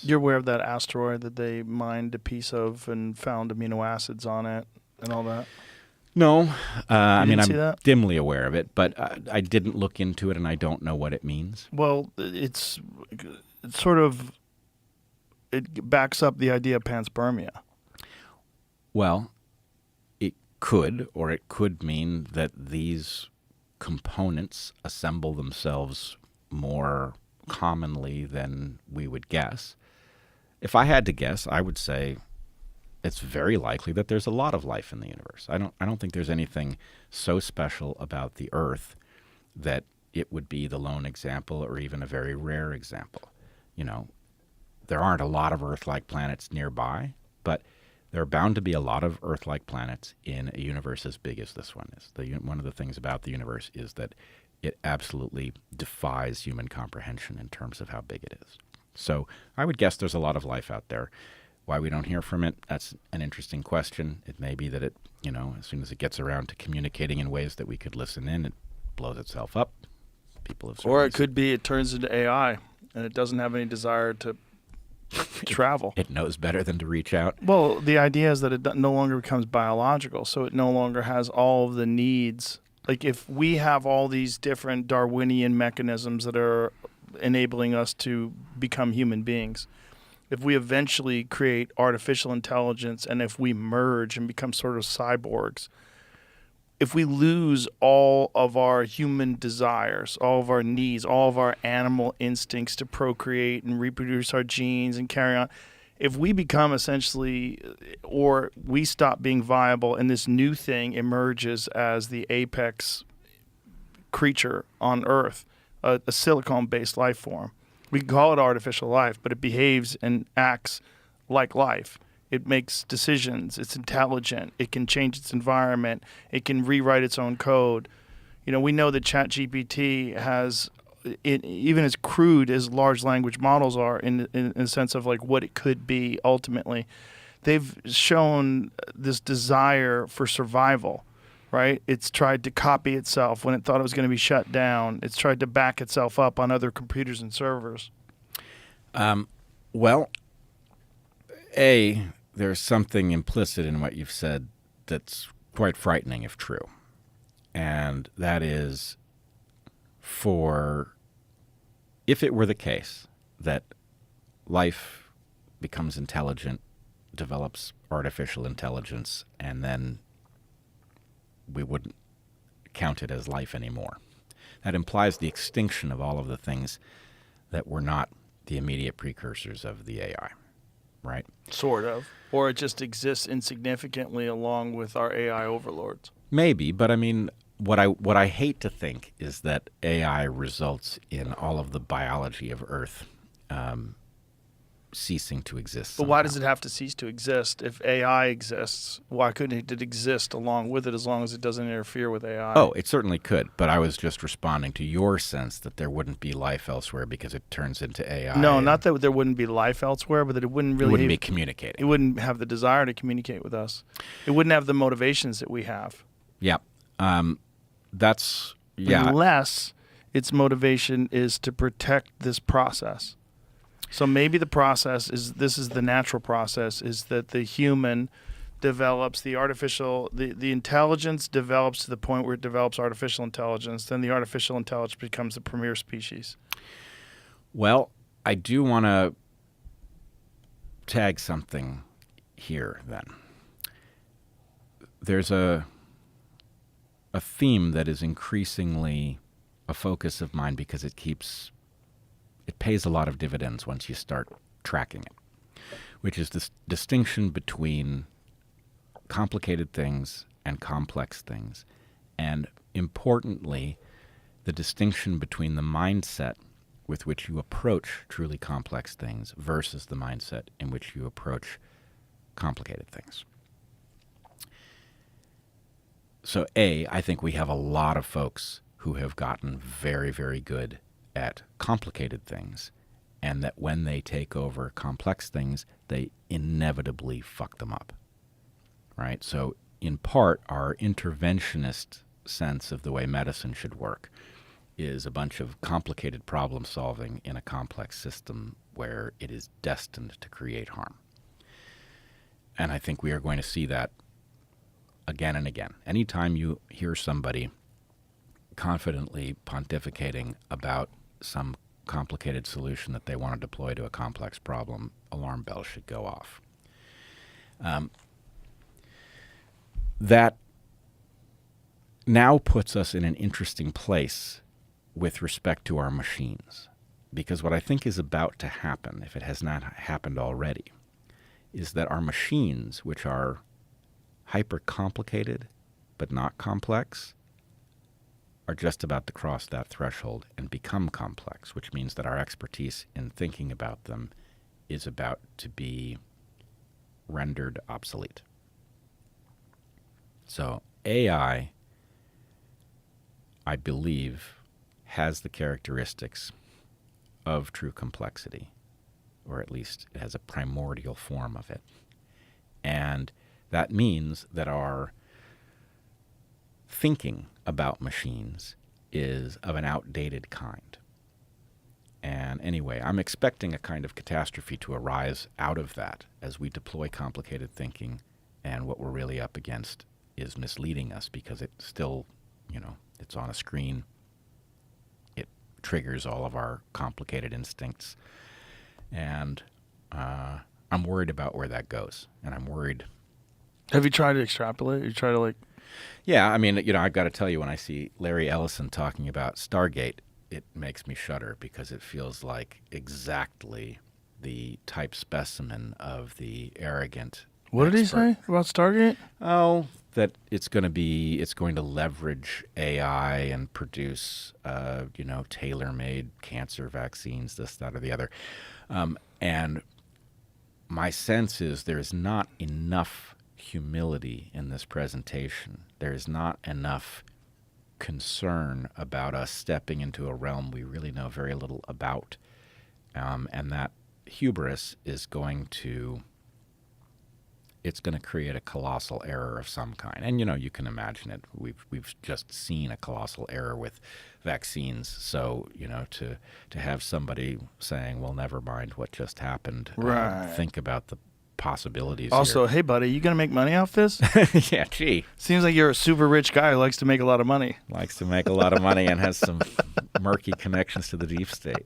You're aware of that asteroid that they mined a piece of and found amino acids on it and all that? No, I mean, didn't see I'm that? dimly aware of it, but I didn't look into it, and I don't know what it means. Well, it's sort of, it backs up the idea of panspermia. Well, it could, or it could mean that these components assemble themselves more commonly than we would guess. If I had to guess, I would say it's very likely that there's a lot of life in the universe. I don't think there's anything so special about the Earth that it would be the lone example or even a very rare example. You know, there aren't a lot of Earth-like planets nearby, but there are bound to be a lot of Earth-like planets in a universe as big as this one is. One of the things about the universe is that it absolutely defies human comprehension in terms of how big it is. So I would guess there's a lot of life out there. Why we don't hear from it, that's an interesting question. It may be that it, as soon as it gets around to communicating in ways that we could listen in, it blows itself up. People have Or it could be it turns into AI and it doesn't have any desire to travel. It knows better than to reach out. Well, the idea is that it no longer becomes biological, so it no longer has all of the needs. Like if we have all these different Darwinian mechanisms that are enabling us to become human beings, if we eventually create artificial intelligence and if we merge and become sort of cyborgs, if we lose all of our human desires, all of our needs, all of our animal instincts to procreate and reproduce our genes and carry on, if we become essentially, or we stop being viable and this new thing emerges as the apex creature on Earth, a silicon-based life form, we can call it artificial life, but it behaves and acts like life. It makes decisions. It's intelligent. It can change its environment. It can rewrite its own code. We know that ChatGPT has, even as crude as large language models are in a sense of like what it could be ultimately, they've shown this desire for survival, right? It's tried to copy itself when it thought it was going to be shut down. It's tried to back itself up on other computers and servers. Well, there's something implicit in what you've said that's quite frightening if true. And that is if it were the case that life becomes intelligent, develops artificial intelligence, and then we wouldn't count it as life anymore. That implies the extinction of all of the things that were not the immediate precursors of the AI, right? Sort of. Or it just exists insignificantly along with our AI overlords. Maybe, but I mean, what I hate to think is that AI results in all of the biology of Earth ceasing to exist But somehow. why does it have to cease to exist? If AI exists, why couldn't it exist along with it as long as it doesn't interfere with AI? Oh, it certainly could, but I was just responding to your sense that there wouldn't be life elsewhere because it turns into AI. No, not that there wouldn't be life elsewhere, but that it wouldn't really be communicating. It wouldn't have the desire to communicate with us. It wouldn't have the motivations that we have. Yeah. Unless its motivation is to protect this process. So maybe the process this is the natural process, is that the human develops the intelligence develops to the point where it develops artificial intelligence. Then the artificial intelligence becomes the premier species. Well, I do want to tag something here then. There's a theme that is increasingly a focus of mine because it pays a lot of dividends once you start tracking it, which is this distinction between complicated things and complex things, and importantly, the distinction between the mindset with which you approach truly complex things versus the mindset in which you approach complicated things. So I think we have a lot of folks who have gotten very, very good at complicated things, and that when they take over complex things, they inevitably fuck them up, right? So in part, our interventionist sense of the way medicine should work is a bunch of complicated problem solving in a complex system where it is destined to create harm. And I think we are going to see that again and again. Anytime you hear somebody confidently pontificating about some complicated solution that they want to deploy to a complex problem, alarm bells should go off. That now puts us in an interesting place with respect to our machines. Because what I think is about to happen, if it has not happened already, is that our machines, which are hyper complicated but not complex, are just about to cross that threshold and become complex, which means that our expertise in thinking about them is about to be rendered obsolete. So AI, I believe, has the characteristics of true complexity, or at least it has a primordial form of it. And that means that our thinking about machines is of an outdated kind. And anyway, I'm expecting a kind of catastrophe to arise out of that as we deploy complicated thinking, and what we're really up against is misleading us because it still, it's on a screen. It triggers all of our complicated instincts. And I'm worried about where that goes. And I'm worried. Have you tried to extrapolate? You try to Yeah, I mean, I've got to tell you, when I see Larry Ellison talking about Stargate, it makes me shudder because it feels like exactly the type specimen of the arrogant. What did he say about Stargate? Oh, that it's going to leverage AI and produce, tailor-made cancer vaccines, this, that, or the other. And my sense is there is not enough humility in this presentation. There is not enough concern about us stepping into a realm we really know very little about. And that hubris is going to create a colossal error of some kind. And, you can imagine it. We've just seen a colossal error with vaccines. So, to have somebody saying, well, never mind what just happened. Right. Think about the possibilities Also, here. hey, buddy, you going to make money off this? Yeah, gee. Seems like you're a super rich guy who likes to make a lot of money. Likes to make a lot of money and has some murky connections to the deep state.